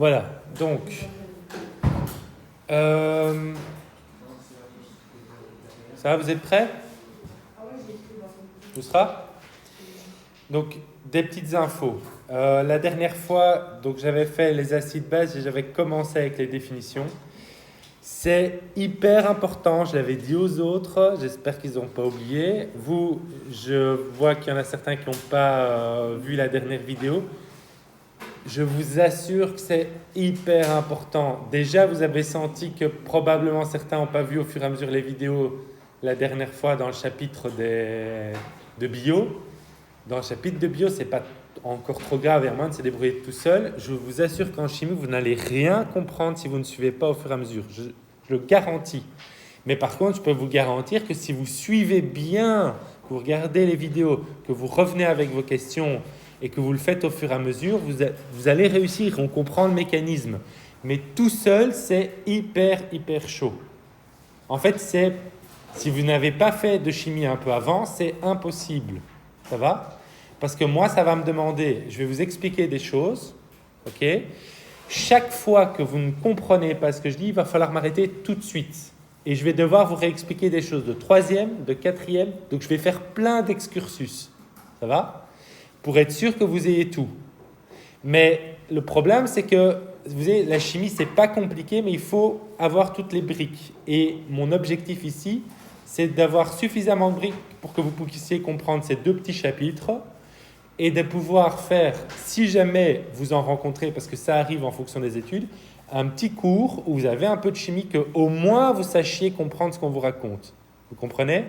Voilà, donc, euh, ça va, vous êtes prêts? Tout sera? Donc, des petites infos. La dernière fois, donc, j'avais fait les acides bases et j'avais commencé avec les définitions. C'est hyper important, je l'avais dit aux autres, j'espère qu'ils n'ont pas oublié. Vous, je vois qu'il y en a certains qui n'ont pas vu la dernière vidéo. Je vous assure que c'est hyper important. Déjà, vous avez senti que probablement certains n'ont pas vu au fur et à mesure les vidéos la dernière fois dans le chapitre de bio. Dans le chapitre de bio, c'est pas encore trop grave, et à moins de se débrouiller tout seul. Je vous assure qu'en chimie, vous n'allez rien comprendre si vous ne suivez pas au fur et à mesure. Je le garantis. Mais par contre, je peux vous garantir que si vous suivez bien, que vous regardez les vidéos, que vous revenez avec vos questions et que vous le faites au fur et à mesure, vous allez réussir, on comprend le mécanisme. Mais tout seul, c'est hyper chaud. En fait, si vous n'avez pas fait de chimie un peu avant, c'est impossible. Ça va? Parce que moi, ça va me demander, je vais vous expliquer des choses, ok? Chaque fois que vous ne comprenez pas ce que je dis, il va falloir m'arrêter tout de suite. Et je vais devoir vous réexpliquer des choses de troisième, de quatrième, donc je vais faire plein d'excursus. Ça va? Pour être sûr que vous ayez tout. Mais le problème, c'est que vous savez, la chimie, c'est pas compliqué, mais il faut avoir toutes les briques. Et mon objectif ici, c'est d'avoir suffisamment de briques pour que vous puissiez comprendre ces deux petits chapitres et de pouvoir faire, si jamais vous en rencontrez, parce que ça arrive en fonction des études, un petit cours où vous avez un peu de chimie, que au moins vous sachiez comprendre ce qu'on vous raconte. Vous comprenez?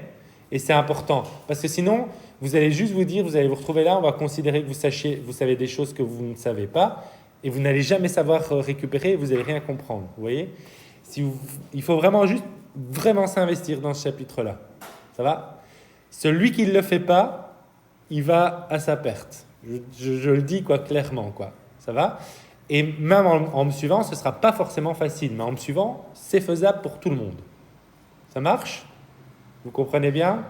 Et c'est important, parce que sinon, vous allez juste vous dire, vous allez vous retrouver là, on va considérer que vous savez des choses que vous ne savez pas, et vous n'allez jamais savoir récupérer, et vous n'allez rien comprendre. Vous voyez? Il faut vraiment juste vraiment s'investir dans ce chapitre-là. Ça va? Celui qui ne le fait pas, il va à sa perte. Je le dis clairement. Ça va? Et même en me suivant, ce ne sera pas forcément facile, mais en me suivant, c'est faisable pour tout le monde. Ça marche? Vous comprenez bien?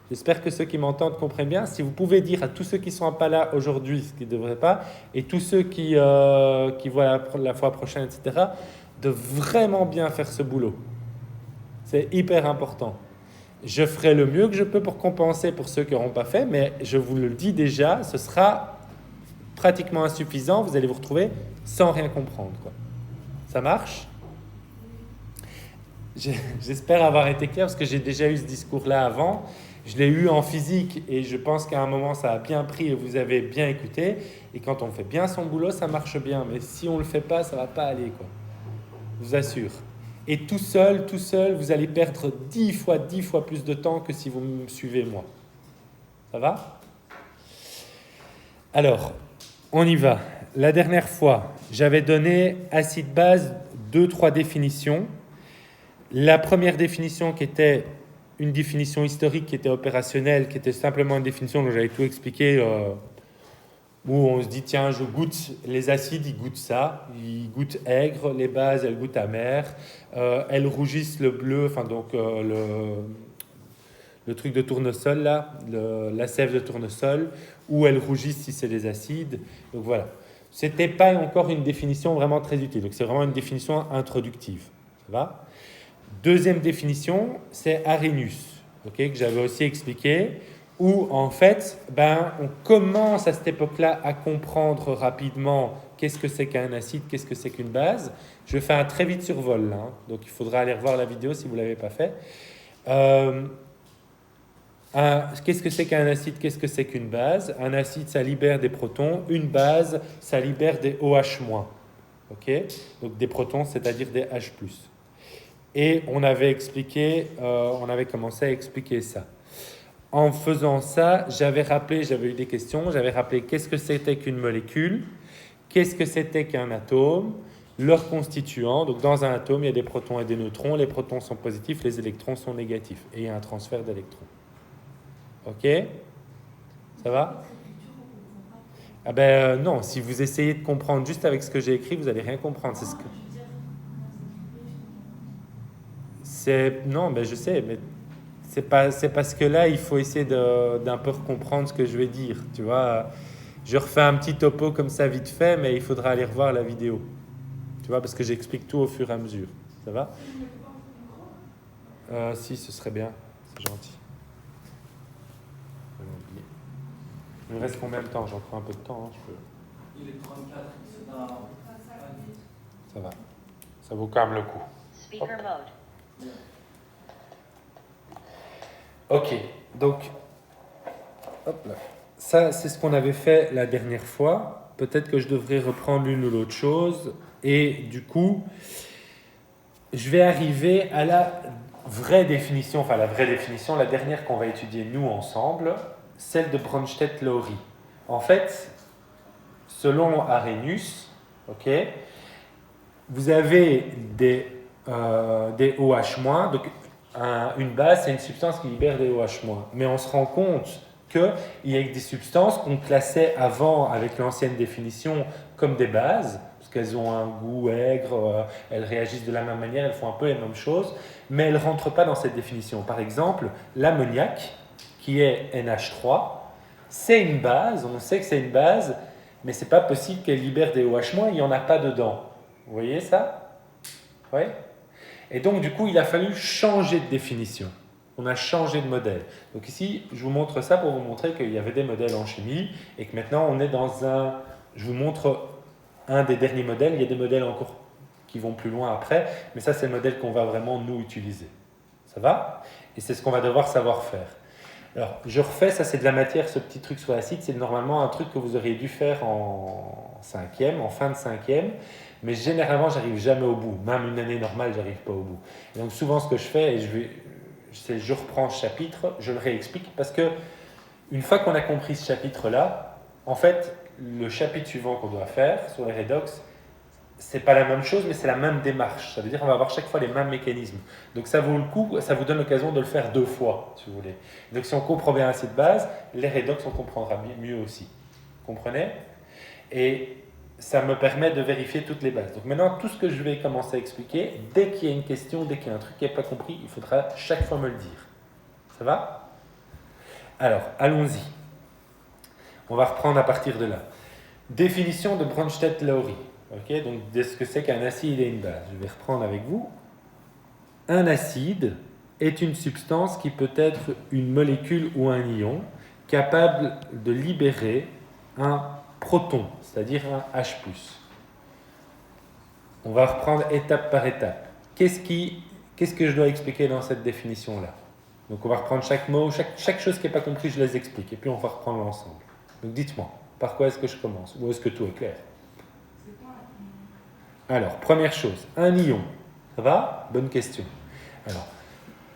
J'espère que ceux qui m'entendent comprennent bien. Si vous pouvez dire à tous ceux qui ne sont pas là aujourd'hui, ce qu'ils ne devraient pas, et tous ceux qui voient la fois prochaine, etc., de vraiment bien faire ce boulot. C'est hyper important. Je ferai le mieux que je peux pour compenser pour ceux qui n'auront pas fait, mais je vous le dis déjà, ce sera pratiquement insuffisant. Vous allez vous retrouver sans rien comprendre. Ça marche? J'espère avoir été clair parce que j'ai déjà eu ce discours-là avant. Je l'ai eu en physique et je pense qu'à un moment ça a bien pris et vous avez bien écouté. Et quand on fait bien son boulot, ça marche bien. Mais si on ne le fait pas, ça ne va pas aller. Je vous assure. Et tout seul, vous allez perdre 10 fois plus de temps que si vous me suivez moi. Ça va? Alors, on y va. La dernière fois, j'avais donné acide base 2-3 définitions. La première définition qui était une définition historique, qui était opérationnelle, qui était simplement une définition dont j'avais tout expliqué, où on se dit, tiens, je goûte les acides, ils goûtent ça, ils goûtent aigre, les bases, elles goûtent amères, elles rougissent le bleu, enfin donc le truc de tournesol là, la sève de tournesol, ou elles rougissent si c'est des acides. Donc voilà, c'était pas encore une définition vraiment très utile, donc c'est vraiment une définition introductive. Ça va? Deuxième définition, c'est Arrhenius, que j'avais aussi expliqué, où en fait, on commence à cette époque-là à comprendre rapidement qu'est-ce que c'est qu'un acide, qu'est-ce que c'est qu'une base. Je fais un très vite survol là, donc il faudra aller revoir la vidéo si vous ne l'avez pas fait. Qu'est-ce que c'est qu'un acide, qu'est-ce que c'est qu'une base? Un acide, ça libère des protons. Une base, ça libère des OH-. Donc des protons, c'est-à-dire des H+. Et on avait commencé à expliquer ça. En faisant ça, j'avais eu des questions, j'avais rappelé qu'est-ce que c'était qu'une molécule, qu'est-ce que c'était qu'un atome, leurs constituants. Donc dans un atome, il y a des protons et des neutrons, les protons sont positifs, les électrons sont négatifs, et il y a un transfert d'électrons. Ok? Ça va? Non, si vous essayez de comprendre juste avec ce que j'ai écrit, vous n'allez rien comprendre. Non, je sais, mais c'est parce que là, il faut essayer d'un peu comprendre ce que je vais dire. Tu vois, je refais un petit topo comme ça vite fait, mais il faudra aller revoir la vidéo. Tu vois, parce que j'explique tout au fur et à mesure. Ça va? Si, ce serait bien. C'est gentil. J'avais oublié. Il me reste combien de temps? J'en prends un peu de temps. Hein, je peux... Il est 34, c'est dans... Ça va. Ça vaut quand même le coup. Speaker mode. Ok, donc, hop là. Ça, c'est ce qu'on avait fait la dernière fois. Peut-être que je devrais reprendre l'une ou l'autre chose. Et du coup, je vais arriver à la vraie définition, la dernière qu'on va étudier nous ensemble, celle de Bronsted-Lowry. En fait, selon Arrhenius, ok, vous avez des OH-, donc une base, c'est une substance qui libère des OH-, mais on se rend compte qu'il y a des substances qu'on classait avant avec l'ancienne définition comme des bases, parce qu'elles ont un goût aigre, elles réagissent de la même manière, elles font un peu les mêmes choses, mais elles ne rentrent pas dans cette définition. Par exemple, l'ammoniac, qui est NH3, c'est une base, on sait que c'est une base, mais ce n'est pas possible qu'elle libère des OH-, il n'y en a pas dedans. Vous voyez ça? Oui. Et donc, du coup, il a fallu changer de définition. On a changé de modèle. Donc ici, je vous montre ça pour vous montrer qu'il y avait des modèles en chimie et que maintenant, on est dans un... Je vous montre un des derniers modèles. Il y a des modèles encore qui vont plus loin après, mais ça, c'est le modèle qu'on va vraiment, nous, utiliser. Ça va? Et c'est ce qu'on va devoir savoir faire. Alors, je refais, ça c'est de la matière, ce petit truc sur l'acide, c'est normalement un truc que vous auriez dû faire en cinquième, en fin de cinquième, mais généralement, j'arrive jamais au bout. Même une année normale, j'arrive pas au bout. Et donc souvent, ce que je fais, je reprends ce chapitre, je le réexplique, parce que une fois qu'on a compris ce chapitre-là, en fait, le chapitre suivant qu'on doit faire sur les redox, c'est pas la même chose, mais c'est la même démarche. Ça veut dire qu'on va avoir chaque fois les mêmes mécanismes. Donc ça vaut le coup, ça vous donne l'occasion de le faire 2 fois, si vous voulez. Donc si on comprend bien l'acide base, les redox, on comprendra mieux aussi. Vous comprenez? Et ça me permet de vérifier toutes les bases. Donc maintenant, tout ce que je vais commencer à expliquer, dès qu'il y a une question, dès qu'il y a un truc qui n'est pas compris, il faudra chaque fois me le dire. Ça va? Alors, allons-y. On va reprendre à partir de là. Définition de Bronsted-Lowry. Okay, donc, de ce que c'est qu'un acide et une base. Je vais reprendre avec vous. Un acide est une substance qui peut être une molécule ou un ion capable de libérer un proton, c'est-à-dire un H+. On va reprendre étape par étape. Qu'est-ce que je dois expliquer dans cette définition-là? Donc, on va reprendre chaque mot, chaque chose qui n'est pas comprise, je les explique. Et puis, on va reprendre l'ensemble. Donc, dites-moi, par quoi est-ce que je commence? Ou est-ce que tout est clair? Alors, première chose, un ion. Ça va? Bonne question. Alors,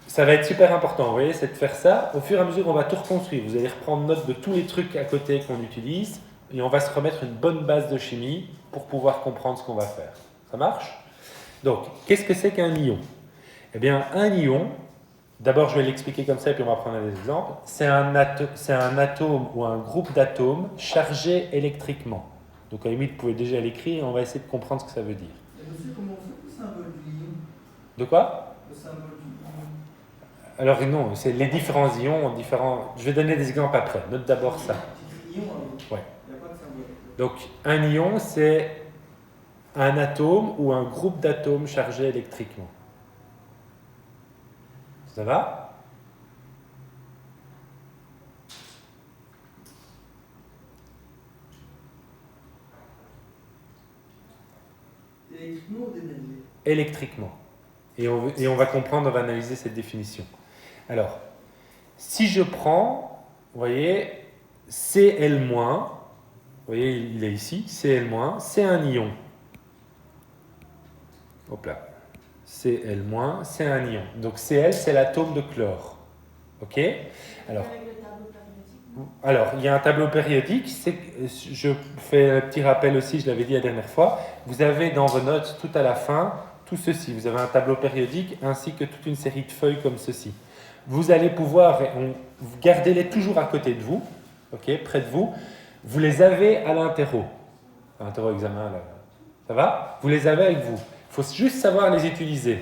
ça va être super important, vous voyez, c'est de faire ça. Au fur et à mesure, on va tout reconstruire. Vous allez reprendre note de tous les trucs à côté qu'on utilise et on va se remettre une bonne base de chimie pour pouvoir comprendre ce qu'on va faire. Ça marche? Donc, qu'est-ce que c'est qu'un ion? Eh bien, un ion, d'abord je vais l'expliquer comme ça et puis on va prendre des exemples. C'est un atome ou un groupe d'atomes chargé électriquement. Donc à la limite, vous pouvez déjà l'écrire et on va essayer de comprendre ce que ça veut dire. Et monsieur, comment on fait le symbole du lion? De quoi? Le symbole du lion. Alors non, c'est les différents ions, Je vais donner des exemples après. Note d'abord ça. Ion, Ouais. il n'y a pas de symbole. Donc un ion, c'est un atome ou un groupe d'atomes chargés électriquement. Ça va? Électriquement ou d'énergie? Électriquement. Et on va comprendre, on va analyser cette définition. Alors, si je prends, vous voyez, Cl-, vous voyez, il est ici, Cl-, c'est un ion. Hop là. Cl-, c'est un ion. Donc Cl, c'est l'atome de chlore. Ok? Alors, il y a un tableau périodique. Je fais un petit rappel aussi, je l'avais dit la dernière fois. Vous avez dans vos notes, tout à la fin, tout ceci. Vous avez un tableau périodique ainsi que toute une série de feuilles comme ceci. Vous allez pouvoir, gardez-les toujours à côté de vous, ok, près de vous. Vous les avez à l'interro-examen, là. Ça va? Vous les avez avec vous. Il faut juste savoir les utiliser.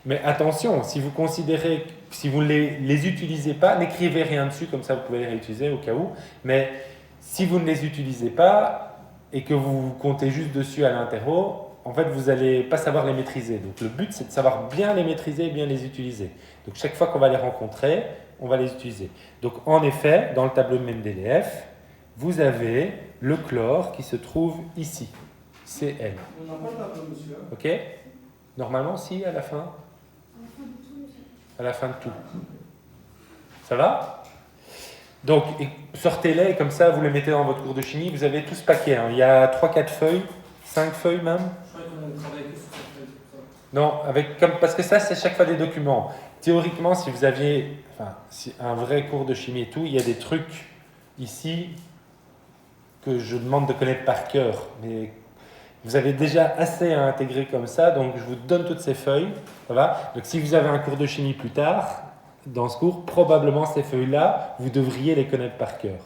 Mais attention, si vous considérez, si vous ne les utilisez pas, n'écrivez rien dessus, comme ça vous pouvez les réutiliser au cas où. Mais si vous ne les utilisez pas et que vous comptez juste dessus à l'interro, en fait, vous n'allez pas savoir les maîtriser. Donc le but, c'est de savoir bien les maîtriser et bien les utiliser. Donc chaque fois qu'on va les rencontrer, on va les utiliser. Donc en effet, dans le tableau de Mendeleev, vous avez le chlore qui se trouve ici. Cl. On n'a pas le tableau, monsieur. Ok? Normalement, si, à la fin. À la fin de tout. Ça va? Donc, sortez-les, comme ça, vous les mettez dans votre cours de chimie. Vous avez tout ce paquet. Hein. Il y a 3-4 feuilles, 5 feuilles même. Je crois qu'on travaille que sur cette feuille. Non, parce que ça, c'est chaque fois des documents. Théoriquement, si vous aviez un vrai cours de chimie et tout, il y a des trucs ici que je demande de connaître par cœur. Mais vous avez déjà assez à intégrer comme ça, donc je vous donne toutes ces feuilles. Ça va? Donc si vous avez un cours de chimie plus tard, dans ce cours, probablement ces feuilles-là, vous devriez les connaître par cœur.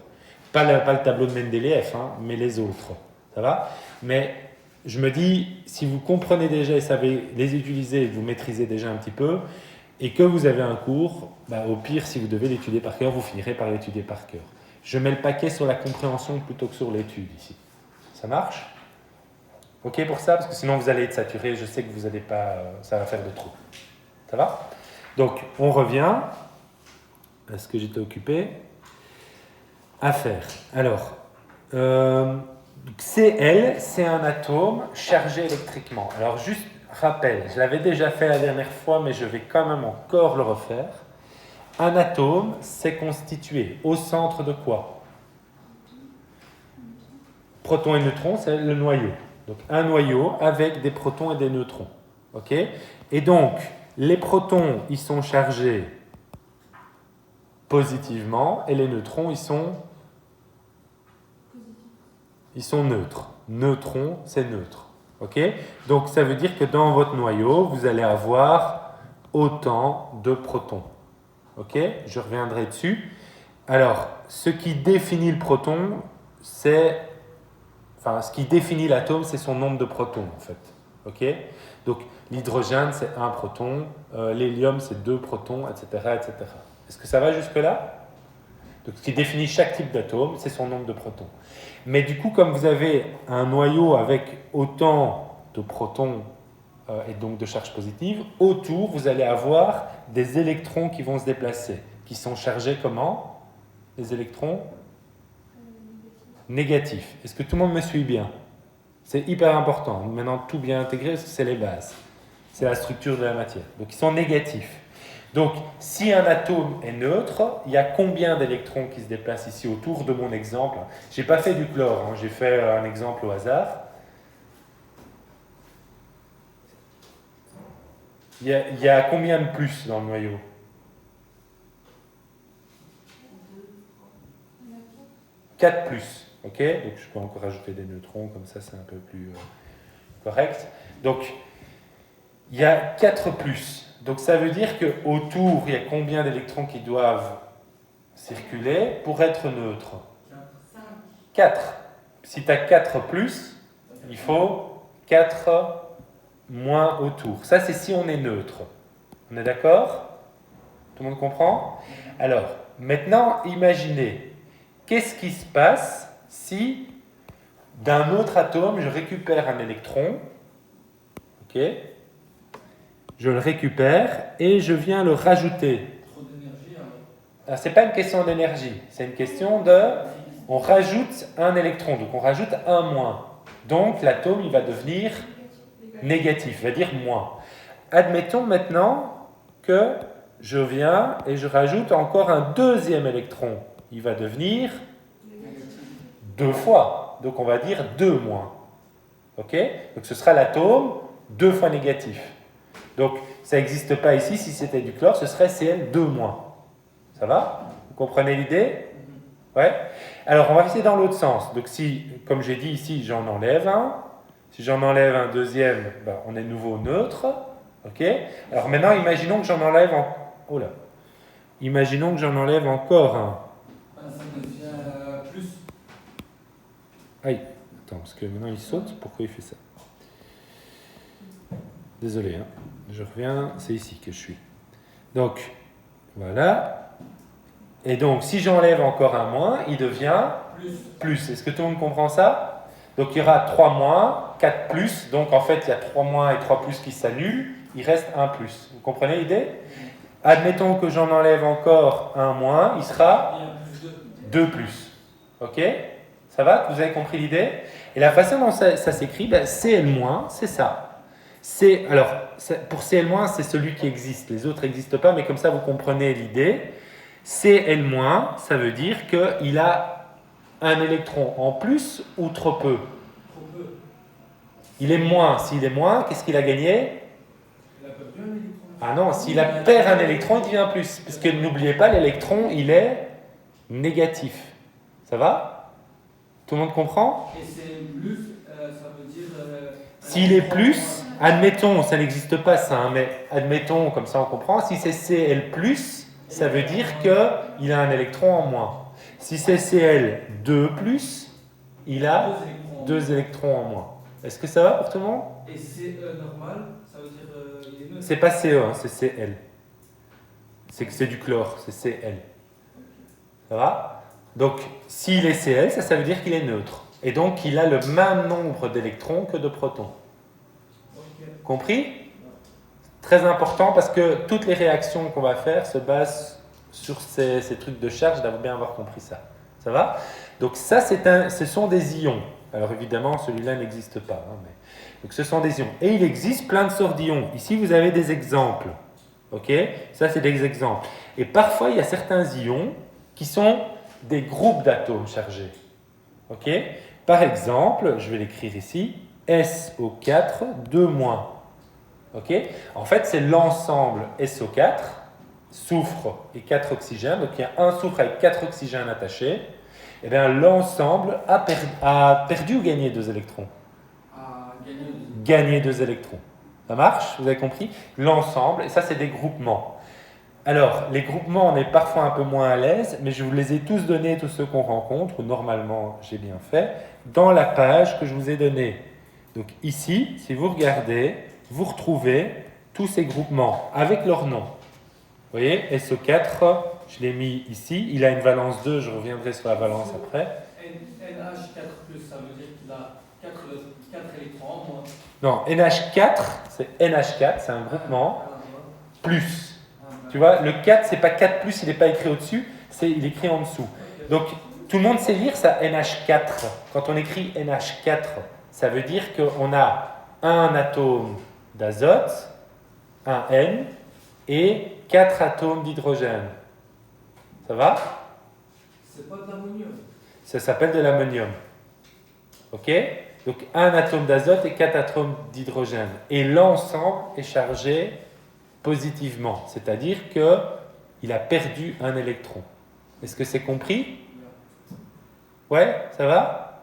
Pas le tableau de Mendeleev, hein, mais les autres. Ça va? Mais je me dis, si vous comprenez déjà et savez les utiliser et que vous maîtrisez déjà un petit peu, et que vous avez un cours, au pire, si vous devez l'étudier par cœur, vous finirez par l'étudier par cœur. Je mets le paquet sur la compréhension plutôt que sur l'étude ici. Ça marche? Ok pour ça? Parce que sinon vous allez être saturé, je sais que vous n'allez pas, ça va faire de trop. Ça va? Donc on revient à ce que j'étais occupé à faire. Alors, Cl, c'est un atome chargé électriquement. Alors juste rappel, je l'avais déjà fait la dernière fois, mais je vais quand même encore le refaire. Un atome, c'est constitué au centre de quoi? Protons et neutrons, c'est le noyau. Donc un noyau avec des protons et des neutrons. Ok? Et donc, les protons, ils sont chargés positivement et les neutrons, ils sont neutres. Neutron, c'est neutre. Ok? Donc ça veut dire que dans votre noyau, vous allez avoir autant de protons. Ok? Je reviendrai dessus. Alors, ce qui définit le proton, ce qui définit l'atome, c'est son nombre de protons, en fait. Ok? Donc, l'hydrogène, c'est un proton, l'hélium, c'est 2 protons, etc., etc. Est-ce que ça va jusque-là? Donc, ce qui définit chaque type d'atome, c'est son nombre de protons. Mais du coup, comme vous avez un noyau avec autant de protons et donc de charges positives, autour, vous allez avoir des électrons qui vont se déplacer, qui sont chargés comment? Les électrons négatifs. Est-ce que tout le monde me suit bien? C'est hyper important. Maintenant, tout bien intégré, parce que c'est les bases. C'est la structure de la matière. Donc, ils sont négatifs. Donc, si un atome est neutre, il y a combien d'électrons qui se déplacent ici autour de mon exemple? Je n'ai pas fait du chlore, hein, j'ai fait un exemple au hasard. Il y a combien de plus dans le noyau? 4 plus. Ok? Donc, je peux encore ajouter des neutrons, comme ça, c'est un peu plus correct. Donc, il y a 4 plus. Donc ça veut dire qu'autour, il y a combien d'électrons qui doivent circuler pour être neutre? 4. Si tu as 4 plus, il faut 4 moins autour. Ça, c'est si on est neutre. On est d'accord? Tout le monde comprend? Alors, maintenant, imaginez, qu'est-ce qui se passe si d'un autre atome, je récupère un électron, ok? Je le récupère et je viens le rajouter. Trop d'énergie, Alors, ce n'est pas une question d'énergie, c'est une question de... On rajoute un électron, donc on rajoute un moins. Donc l'atome, il va devenir négatif, il va dire moins. Admettons maintenant que je viens et je rajoute encore un deuxième électron. Il va devenir 2 fois. Donc on va dire 2 moins. Ok? Donc ce sera l'atome 2 fois négatif. Donc, ça n'existe pas ici. Si c'était du chlore, ce serait Cl2-. Ça va? Vous comprenez l'idée? Ouais? Alors, on va essayer dans l'autre sens. Donc, si, comme j'ai dit ici, j'en enlève un. Si j'en enlève un deuxième, on est de nouveau neutre. Ok? Alors, maintenant, imaginons que j'en enlève Oh là. Imaginons que j'en enlève encore un. Ça devient plus. Aïe. Attends, parce que maintenant, il saute. Pourquoi il fait ça? Désolé, hein. Je reviens, c'est ici que je suis. Donc, voilà. Et donc, si j'enlève encore un moins, il devient plus. Est-ce que tout le monde comprend ça? Donc, il y aura 3 moins, 4 plus, donc en fait il y a 3 moins et 3 plus qui s'annulent, il reste 1 plus. Vous comprenez l'idée? Admettons que j'en enlève encore un moins, il sera Il y a plus de. 2 plus. Ok? Ça va? Vous avez compris l'idée? Et la façon dont ça s'écrit, ben, CL-, c'est ça. Alors, pour CL-, c'est celui qui existe. Les autres n'existent pas, mais comme ça, vous comprenez l'idée. CL-, ça veut dire qu'il a un électron en plus ou trop peu? Trop peu. Il est moins. S'il est moins, qu'est-ce qu'il a gagné? Il a perdu un électron. Ah non, s'il perd un électron, il devient plus. Parce que n'oubliez pas, l'électron, il est négatif. Ça va? Tout le monde comprend? Et c'est plus, ça veut dire. S'il est plus, admettons, ça n'existe pas ça, hein, mais admettons, comme ça on comprend, si c'est Cl+, ça veut dire qu'il a un électron en moins. Si c'est Cl2+, il a 2 électrons en moins. Est-ce que ça va pour tout le monde? Et c'est normal, ça veut dire il est neutre. C'est pas Ce, hein, c'est Cl. C'est du chlore, c'est Cl. Ça va? Donc, s'il est Cl, ça veut dire qu'il est neutre. Et donc, il a le même nombre d'électrons que de protons. Ok. Compris? Très important parce que toutes les réactions qu'on va faire se basent sur ces trucs de charge, d'avoir bien avoir compris ça. Ça va? Donc ça, ce sont des ions. Alors évidemment, celui-là n'existe pas. Hein, mais... Donc ce sont des ions. Et il existe plein de sortes d'ions. Ici, vous avez des exemples. Ok? Ça, c'est des exemples. Et parfois, il y a certains ions qui sont des groupes d'atomes chargés. Ok? Par exemple, je vais l'écrire ici, SO4, 2-. Ok? En fait, c'est l'ensemble SO4, soufre et 4 oxygènes. Donc, il y a un soufre avec 4 oxygènes attachés. Et bien, l'ensemble a perdu ou gagné 2 électrons? À gagner. Gagné 2 électrons. Ça marche? Vous avez compris? L'ensemble, et ça, c'est des groupements. Alors, les groupements, on est parfois un peu moins à l'aise, mais je vous les ai tous donnés, tous ceux qu'on rencontre, ou normalement, j'ai bien fait, dans la page que je vous ai donnée. Donc ici, si vous regardez, vous retrouvez tous ces groupements avec leur nom. Vous voyez, SO4, je l'ai mis ici, il a une valence 2, je reviendrai sur la valence après. NH4+, ça veut dire qu'il a 4 électrons en moins. Non, NH4, c'est NH4, c'est un groupement, plus. Tu vois, le 4, c'est pas 4+, il n'est pas écrit au-dessus, il est écrit en dessous. Donc, tout le monde sait lire ça, NH4. Quand on écrit NH4, ça veut dire qu'on a un atome d'azote, un N, et 4 atomes d'hydrogène. Ça va? C'est pas de l'ammonium. Ça s'appelle de l'ammonium. Ok? Donc, un atome d'azote et 4 atomes d'hydrogène. Et l'ensemble est chargé positivement, c'est-à-dire qu'il a perdu un électron. Est-ce que c'est compris? Ouais, ça va?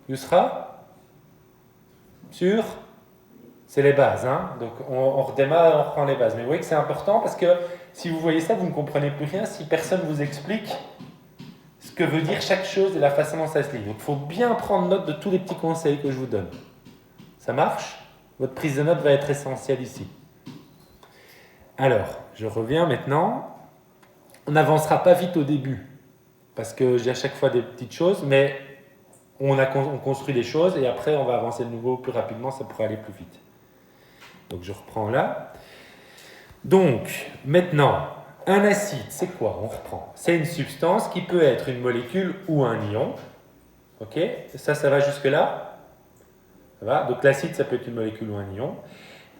Yusra? Sûr? C'est les bases, hein? Donc on redémarre, on reprend les bases. Mais vous voyez que c'est important parce que si vous voyez ça, vous ne comprenez plus rien si personne ne vous explique ce que veut dire chaque chose et la façon dont ça se lit. Donc il faut bien prendre note de tous les petits conseils que je vous donne. Ça marche? Votre prise de notes va être essentielle ici. Alors, je reviens maintenant. On n'avancera pas vite au début, parce que j'ai à chaque fois des petites choses, mais on construit des choses et après on va avancer de nouveau plus rapidement, ça pourrait aller plus vite. Donc je reprends là. Donc, maintenant, un acide, c'est quoi? On reprend. C'est une substance qui peut être une molécule ou un ion. Ok? Ça va jusque-là? Ça va? Donc l'acide, ça peut être une molécule ou un ion,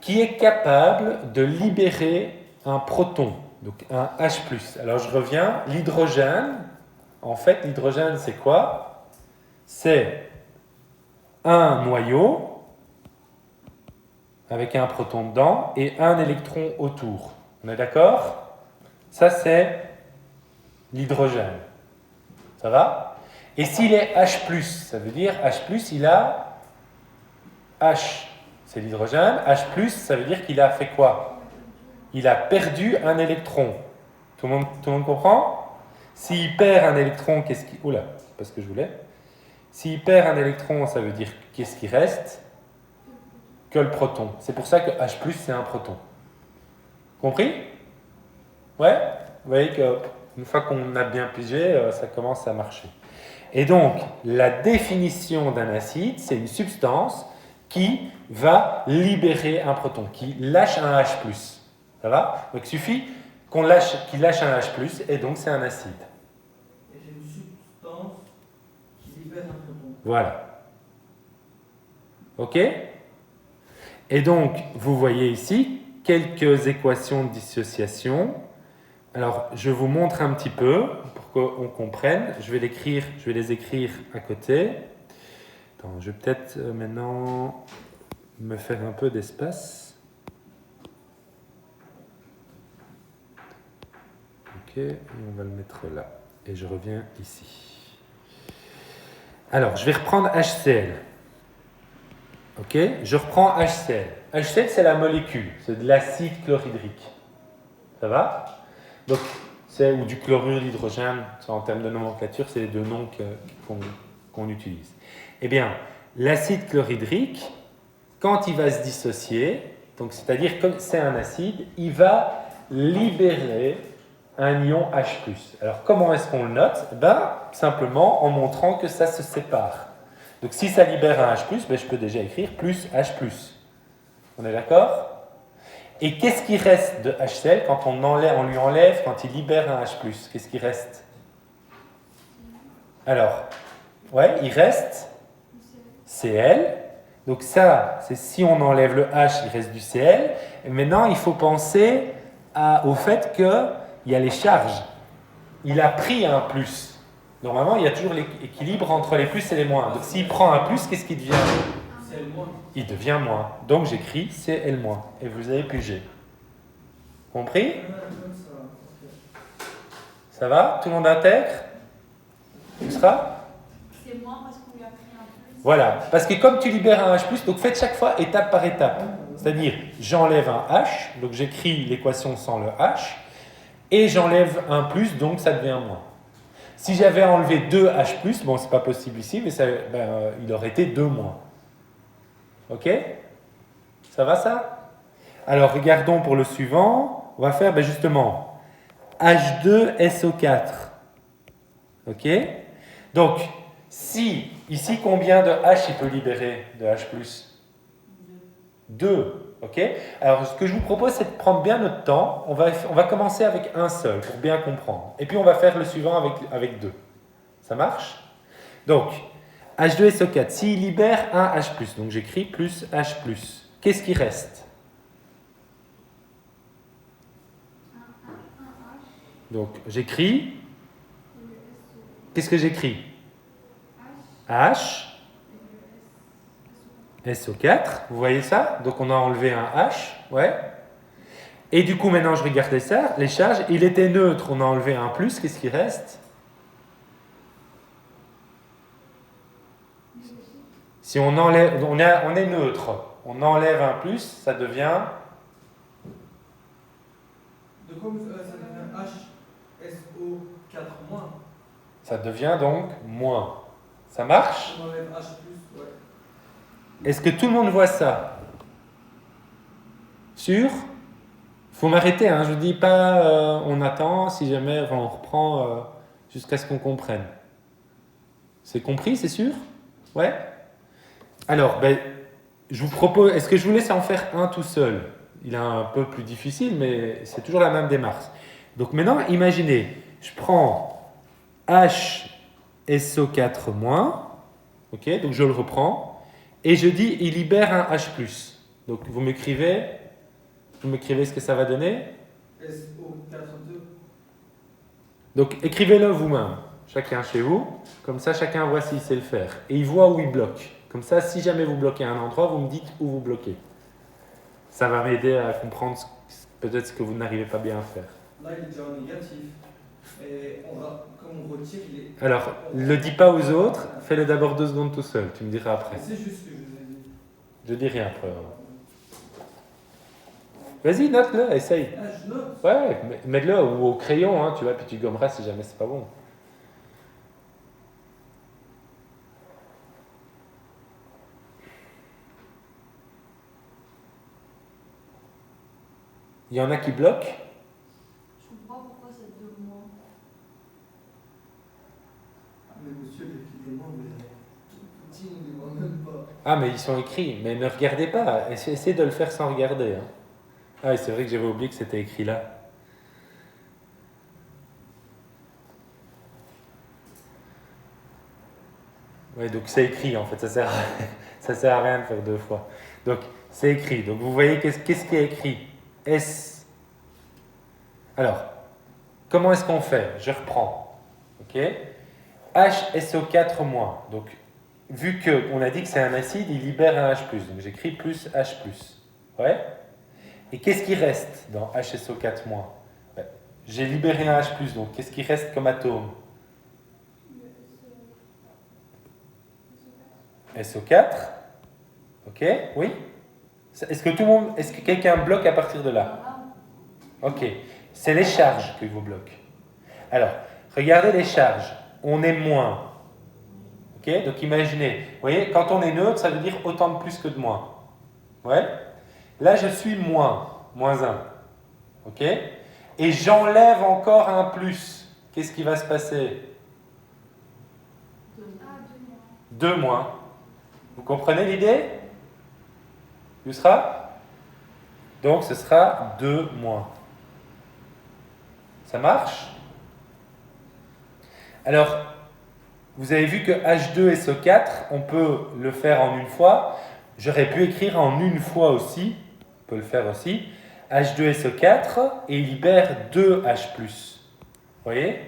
qui est capable de libérer un proton, donc un H+. Alors je reviens, l'hydrogène, en fait l'hydrogène c'est quoi? C'est un noyau avec un proton dedans et un électron autour. On est d'accord? Ça c'est l'hydrogène. Ça va? Et s'il est H+, ça veut dire H+, il a H, c'est l'hydrogène. H+, ça veut dire qu'il a fait quoi? Il a perdu un électron. Tout le monde comprend? S'il perd un électron, qu'est-ce qui... Oula, c'est pas ce que je voulais. S'il perd un électron, ça veut dire qu'est-ce qui reste? Que le proton. C'est pour ça que H+, c'est un proton. Compris? Ouais? Vous voyez qu'une fois qu'on a bien pigé, ça commence à marcher. Et donc, la définition d'un acide, c'est une substance qui va libérer un proton, qui lâche un H+. Ça va? Donc, il suffit qu'il lâche un H+, et donc c'est un acide. Et j'ai une substance qui libère un proton. Voilà. OK? Et donc, vous voyez ici quelques équations de dissociation. Alors, je vous montre un petit peu pour qu'on comprenne. Je vais les écrire à côté. Attends, je vais peut-être maintenant me faire un peu d'espace. Ok, et on va le mettre là. Et je reviens ici. Alors, je vais reprendre HCl. Ok, je reprends HCl. HCl, c'est la molécule, c'est de l'acide chlorhydrique. Ça va? Donc, ou du chlorure d'hydrogène, en termes de nomenclature, c'est les deux noms qu'on utilise. Eh bien, l'acide chlorhydrique, quand il va se dissocier, donc c'est-à-dire comme c'est un acide, il va libérer un ion H+. Alors, comment est-ce qu'on le note? Simplement en montrant que ça se sépare. Donc, si ça libère un H+, je peux déjà écrire plus H+. On est d'accord? Et qu'est-ce qui reste de HCl quand on lui enlève, quand il libère un H+? Qu'est-ce qui reste? Alors, ouais, il reste Cl. Donc ça, c'est si on enlève le H, il reste du Cl. Et maintenant, il faut penser au fait qu'il y a les charges. Il a pris un plus. Normalement, il y a toujours l'équilibre entre les plus et les moins. Donc s'il prend un plus, qu'est-ce qu'il devient? Cl-. Il devient moins. Donc j'écris Cl-. Et vous avez pigé. Compris? Ça va? Tout le monde intègre? Tu seras? C'est moins parce qu'on lui a pris un plus. Voilà. Parce que comme tu libères un H+, donc faites chaque fois étape par étape. C'est-à-dire, j'enlève un H, donc j'écris l'équation sans le H, et j'enlève un plus, donc ça devient moins. Si j'avais enlevé 2 H+, bon, c'est pas possible ici, mais il aurait été 2 moins. Ok? Ça va ça? Alors, regardons pour le suivant. On va faire justement H2SO4. Ok? Donc, ici, combien de H il peut libérer de H+? 2. Ok? Alors, ce que je vous propose, c'est de prendre bien notre temps. On va commencer avec un seul pour bien comprendre. Et puis, on va faire le suivant avec 2. Ça marche? Donc, H2SO4, s'il libère un H+, donc j'écris plus H+, qu'est-ce qui reste? Donc, j'écris. Qu'est-ce que j'écris? H. SO4, vous voyez ça? Donc, on a enlevé un H, ouais. Et du coup, maintenant, je regarde les charges. Il était neutre, on a enlevé un plus, qu'est-ce qui reste? Si on enlève, on est neutre, on enlève un plus, ça devient. De quoi ça devient HSO4-. Ça devient donc moins. Ça marche? On enlève H+, ouais. Est-ce que tout le monde voit ça? Sûr? Faut m'arrêter, hein, je ne dis pas on attend, si jamais, enfin, on reprend jusqu'à ce qu'on comprenne. C'est compris, c'est sûr? Ouais? Alors, je vous propose, est-ce que je vous laisse en faire un tout seul? Il est un peu plus difficile, mais c'est toujours la même démarche. Donc maintenant, imaginez, je prends HSO4-, ok, donc je le reprends, et je dis, il libère un H+. Donc vous m'écrivez ce que ça va donner? SO4-. Donc écrivez-le vous-même, chacun chez vous, comme ça chacun voit s'il sait le faire. Et il voit où il bloque. Comme ça, si jamais vous bloquez un endroit, vous me dites où vous bloquez. Ça va m'aider à comprendre peut-être ce que vous n'arrivez pas bien à faire. Là, il est déjà en négatif. Et comme on retire, il est. Alors, ne le dis pas aux autres, fais-le d'abord 2 secondes tout seul, tu me diras après. C'est juste ce que je vous ai dit. Je dis rien après. Vas-y, note-le, essaye. Ah, je note. Ouais, mets-le ou au crayon, hein, tu vois, puis tu gommeras si jamais c'est pas bon. Il y en a qui bloquent? Je comprends pourquoi c'est 2 mois. Mais monsieur, Ah, mais ils sont écrits. Mais ne regardez pas. Essayez de le faire sans regarder. Hein. Ah, et c'est vrai que j'avais oublié que c'était écrit là. Oui, donc c'est écrit en fait. Ça sert à rien de faire deux fois. Donc, c'est écrit. Donc, vous voyez qu'est-ce qui est écrit? S. Alors, comment est-ce qu'on fait? Je reprends. OK? HSO4-. Donc, vu qu'on a dit que c'est un acide, il libère un H+. Donc, j'écris plus H+. Ouais? Et qu'est-ce qui reste dans HSO4-? J'ai libéré un H+, donc qu'est-ce qui reste comme atome? SO4. Ok? Oui? Est-ce que quelqu'un bloque à partir de là? Ok. C'est les charges que vous bloquez. Alors, regardez les charges. On est moins. Ok? Donc imaginez, vous voyez, quand on est neutre, ça veut dire autant de plus que de moins. Ouais? Là, je suis moins 1. Ok? Et j'enlève encore un plus. Qu'est-ce qui va se passer? 2 moins. Vous comprenez l'idée? Yusra? Donc ce sera 2 moins. Ça marche? Alors, vous avez vu que H2SO4, on peut le faire en une fois. J'aurais pu écrire en une fois aussi. On peut le faire aussi. H2SO4 et il libère 2 H+. Vous voyez?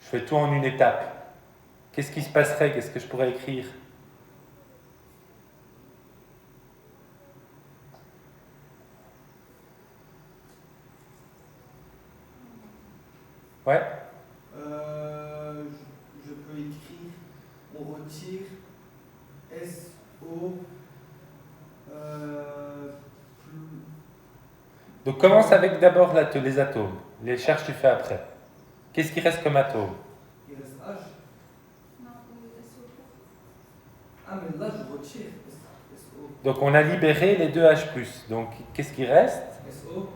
Je fais tout en une étape. Qu'est-ce qui se passerait? Qu'est-ce que je pourrais écrire? Ouais? Je peux écrire, on retire SO. Donc commence avec d'abord les atomes. Les charges tu fais après. Qu'est-ce qui reste comme atome? Il reste H. Non, SO4. Ah, mais là je retire SO. Donc on a libéré les 2 H+. Donc qu'est-ce qui reste? SO.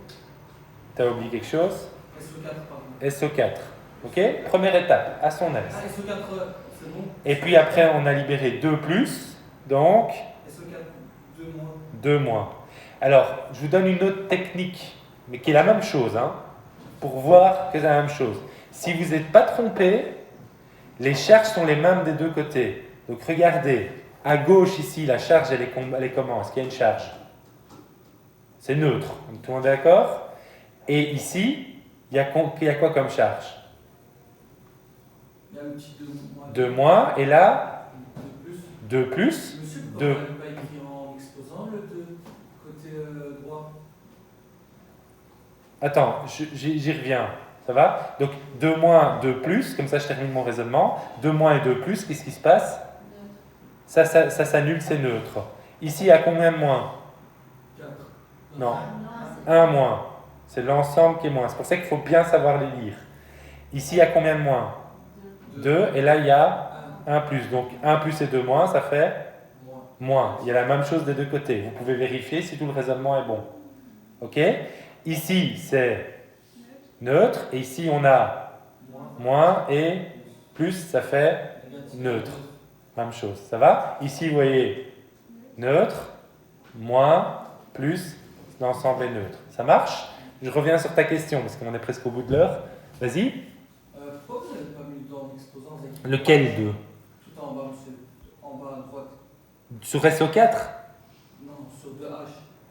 T'as oublié quelque chose? SO4, pardon. SO4. Ok? Première étape, à son aise. Ah, SO4, c'est bon. Et puis après on a libéré 2 plus. Donc SO4, 2 moins. 2 moins. Alors, je vous donne une autre technique, mais qui est la même chose, hein, pour voir que c'est la même chose. Si vous n'êtes pas trompé, les charges sont les mêmes des deux côtés. Donc regardez, à gauche ici, la charge, elle est comment? Est-ce qu'il y a une charge? C'est neutre. Tout le monde est d'accord? Et ici, il y a quoi comme charge? Il y a un petit 2 moins. 2 moins, et là, 2 plus. 2 plus. Monsieur, pourquoi Deux. on n'avait pas écrit en exposant le 2 côté droit? Attends, j'y reviens. Ça va? Donc 2 moins, 2 plus, comme ça je termine mon raisonnement. 2 moins et 2 plus, qu'est-ce qui se passe? Ça s'annule, c'est neutre. Ici, à combien de moins? 4. Non. 1 moins. C'est l'ensemble qui est moins. C'est pour ça qu'il faut bien savoir les lire. Ici, il y a combien de moins? 2. Et là, il y a 1 plus. Donc 1 plus et 2 moins, ça fait moins. Il y a la même chose des deux côtés. Vous pouvez vérifier si tout le raisonnement est bon. Ok? Ici, c'est neutre. Et ici, on a moins et plus, ça fait neutre. Même chose. Ça va? Ici, vous voyez neutre, moins, plus, l'ensemble est neutre. Ça marche? Je reviens sur ta question parce qu'on est presque au bout de l'heure. Vas-y. Pourquoi vous n'avez pas mis dans l'exposant? Lequel 2? Tout en bas, monsieur. En bas à droite. Sur SO4? Non, sur 2H.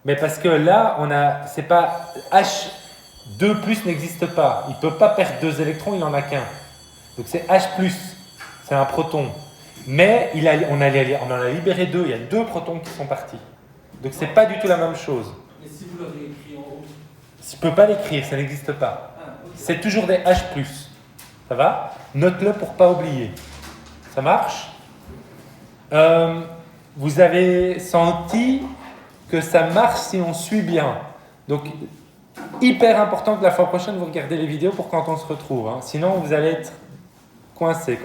Mais parce que là, c'est pas H2 plus n'existe pas. Il peut pas perdre 2 électrons, il en a qu'un. Donc c'est H plus. C'est un proton. Mais on en a libéré 2. Il y a 2 protons qui sont partis. Donc c'est pas du tout la même chose. Et si vous l'avez écrit en haut? Je peux pas l'écrire, ça n'existe pas. Okay. C'est toujours des H+. Ça va? Note-le pour pas oublier. Ça marche? Vous avez senti que ça marche si on suit bien. Donc, hyper important que la fois prochaine, vous regardez les vidéos pour quand on se retrouve. Hein. Sinon, vous allez être coincé.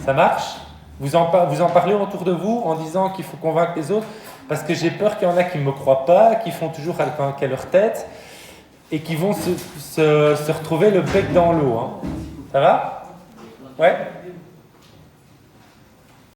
Ça marche? Vous en parlez autour de vous en disant qu'il faut convaincre les autres, parce que j'ai peur qu'il y en a qui ne me croient pas, qui font toujours qu'à leur tête, et qui vont se retrouver le bec dans l'eau. Hein. Ça va? Ouais?